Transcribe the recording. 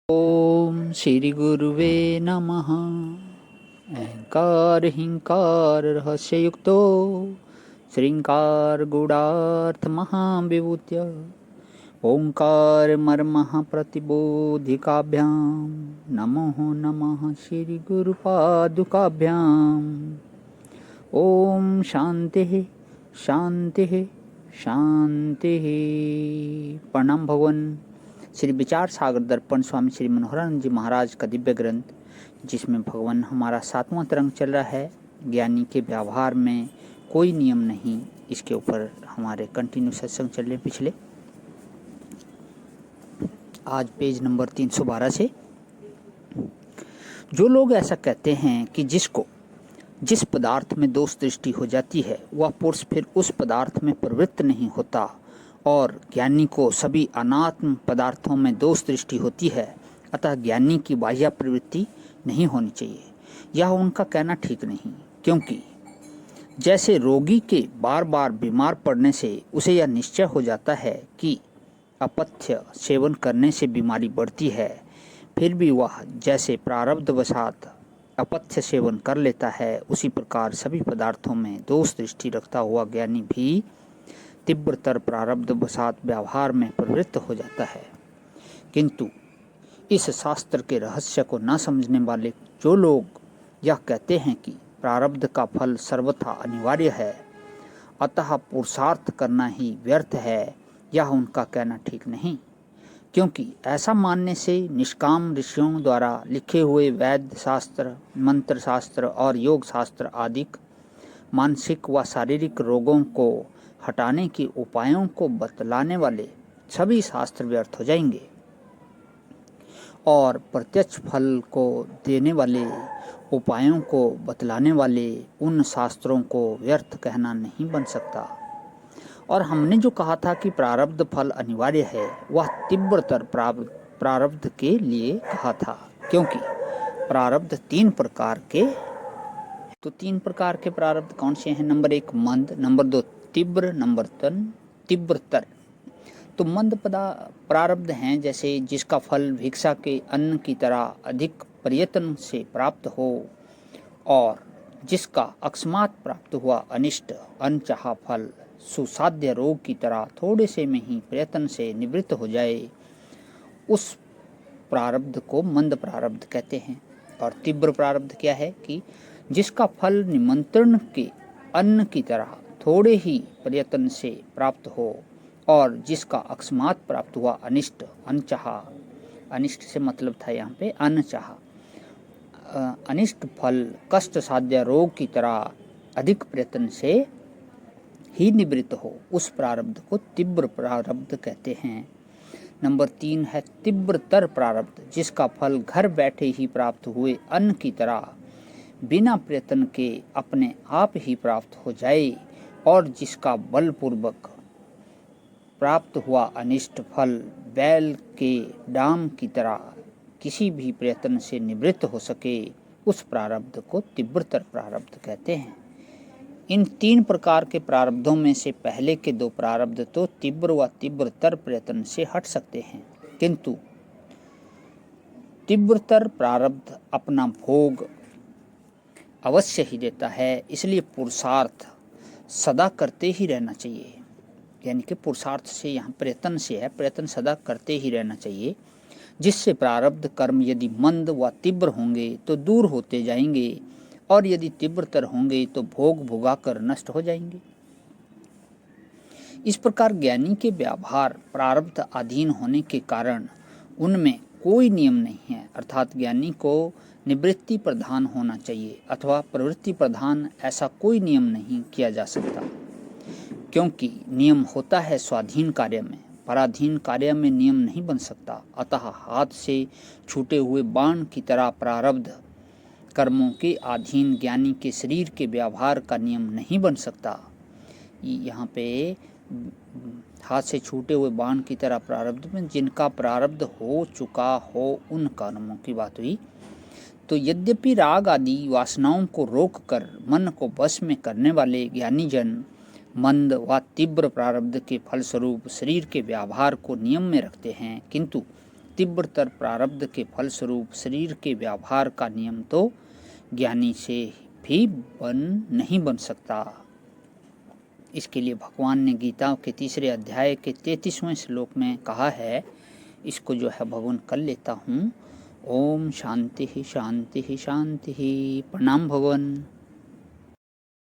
ओम श्री गुरुवे नमः। अहंकार हिंकार रहस्ययुक्तो श्रृंगार गूढ़ार्थ महाविभूत्य ओंकार मर्मः प्रतिबोधिकाभ्यां नमो नमः श्री गुरुपादुकाभ्यां। ओम शांति शांति शांति। प्रणाम भगवान। श्री विचार सागर दर्पण स्वामी श्री मनोहरानंद जी महाराज का दिव्य ग्रंथ, जिसमें भगवान हमारा 7वां तरंग चल रहा है, ज्ञानी के व्यवहार में कोई नियम नहीं। इसके ऊपर हमारे कंटिन्यू सत्संग चल रहे पिछले। आज पेज नंबर 312 से। जो लोग ऐसा कहते हैं कि जिस पदार्थ में दोष दृष्टि हो जाती है वह पुरुष फिर उस पदार्थ में प्रवृत्त नहीं होता, और ज्ञानी को सभी अनात्म पदार्थों में दोष दृष्टि होती है, अतः ज्ञानी की बाह्य प्रवृत्ति नहीं होनी चाहिए। यह उनका कहना ठीक नहीं, क्योंकि जैसे रोगी के बार बार बीमार पड़ने से उसे यह निश्चय हो जाता है कि अपथ्य सेवन करने से बीमारी बढ़ती है, फिर भी वह जैसे प्रारब्धवशात अपथ्य सेवन कर लेता है, उसी प्रकार सभी पदार्थों में दोष दृष्टि रखता हुआ ज्ञानी भी तीव्रतर प्रारब्ध वशात व्यवहार में प्रवृत्त हो जाता है। किंतु इस शास्त्र के रहस्य को न समझने वाले जो लोग यह कहते हैं कि प्रारब्ध का फल सर्वथा अनिवार्य है, अतः पुरुषार्थ करना ही व्यर्थ है, यह उनका कहना ठीक नहीं। क्योंकि ऐसा मानने से निष्काम ऋषियों द्वारा लिखे हुए वैद्य शास्त्र, मंत्र शास्त्र और योग शास्त्र आदि मानसिक व शारीरिक रोगों को हटाने के उपायों को बतलाने वाले सभी शास्त्र व्यर्थ हो जाएंगे, और प्रत्यक्ष फल को देने वाले उपायों को बतलाने वाले उन शास्त्रों को व्यर्थ कहना नहीं बन सकता। और हमने जो कहा था कि प्रारब्ध फल अनिवार्य है, वह तीव्रतर प्रारब्ध के लिए कहा था, क्योंकि प्रारब्ध 3 प्रकार के। तो 3 प्रकार के प्रारब्ध कौन से हैं? नंबर 1 मंद, नंबर 2 तीव्र, नंबर 3 तीव्रतर। तो मंद प्रारब्ध हैं जैसे जिसका फल भिक्षा के अन्न की तरह अधिक प्रयत्न से प्राप्त हो, और जिसका अकस्मात प्राप्त हुआ अनिष्ट अनचाहा फल सुसाध्य रोग की तरह थोड़े से में ही प्रयत्न से निवृत्त हो जाए, उस प्रारब्ध को मंद प्रारब्ध कहते हैं। और तीव्र प्रारब्ध क्या है? कि जिसका फल निमंत्रण के अन्न की तरह थोड़े ही प्रयत्न से प्राप्त हो, और जिसका अकस्मात प्राप्त हुआ अनिष्ट अनचाहा, अनिष्ट से मतलब था यहाँ पे अनचाहा, अनिष्ट फल कष्ट साध्य रोग की तरह अधिक प्रयत्न से ही निवृत्त हो, उस प्रारब्ध को तीव्र प्रारब्ध कहते हैं। नंबर 3 है तीव्रतर प्रारब्ध, जिसका फल घर बैठे ही प्राप्त हुए अन्न की तरह बिना प्रयत्न के अपने आप ही प्राप्त हो जाए, और जिसका बलपूर्वक प्राप्त हुआ अनिष्ट फल बैल के डाम की तरह किसी भी प्रयत्न से निवृत्त हो सके, उस प्रारब्ध को तीव्रतर प्रारब्ध कहते हैं। इन 3 प्रकार के प्रारब्धों में से पहले के 2 प्रारब्ध तो तीव्र व तीव्रतर प्रयत्न से हट सकते हैं, किंतु तीव्रतर प्रारब्ध अपना भोग अवश्य ही देता है, इसलिए पुरुषार्थ सदा करते ही रहना चाहिए। यानी कि पुरुषार्थ से यहाँ प्रयत्न से है, प्रयत्न सदा करते ही रहना चाहिए, जिससे प्रारब्ध कर्म यदि मंद व तीव्र होंगे तो दूर होते जाएंगे, और यदि तीव्रतर होंगे तो भोग भोगाकर नष्ट हो जाएंगे। इस प्रकार ज्ञानी के व्यवहार प्रारब्ध अधीन होने के कारण उनमें कोई नियम नहीं है, अर्थात ज्ञानी को निवृत्ति प्रधान होना चाहिए अथवा प्रवृत्ति प्रधान, ऐसा कोई नियम नहीं किया जा सकता। क्योंकि नियम होता है स्वाधीन कार्य में, पराधीन कार्य में नियम नहीं बन सकता। अतः हाथ से छूटे हुए बाण की तरह प्रारब्ध कर्मों के अधीन ज्ञानी के शरीर के व्यवहार का नियम नहीं बन सकता। यहाँ पे हाथ से छूटे हुए बाण की तरह प्रारब्ध में जिनका प्रारब्ध हो चुका हो उन कर्मों की बात हुई। तो यद्यपि राग आदि वासनाओं को रोककर मन को वश में करने वाले ज्ञानी जन मंद व तीव्र प्रारब्ध के फलस्वरूप शरीर के व्यवहार को नियम में रखते हैं, किंतु तीव्रतर प्रारब्ध के फलस्वरूप शरीर के व्यवहार का नियम तो ज्ञानी से भी नहीं बन सकता। इसके लिए भगवान ने गीता के 3 अध्याय के 33वें श्लोक में कहा है, इसको जो है भगवान कर लेता हूँ। ओम शांति शांति शांति। प्रणाम भगवान।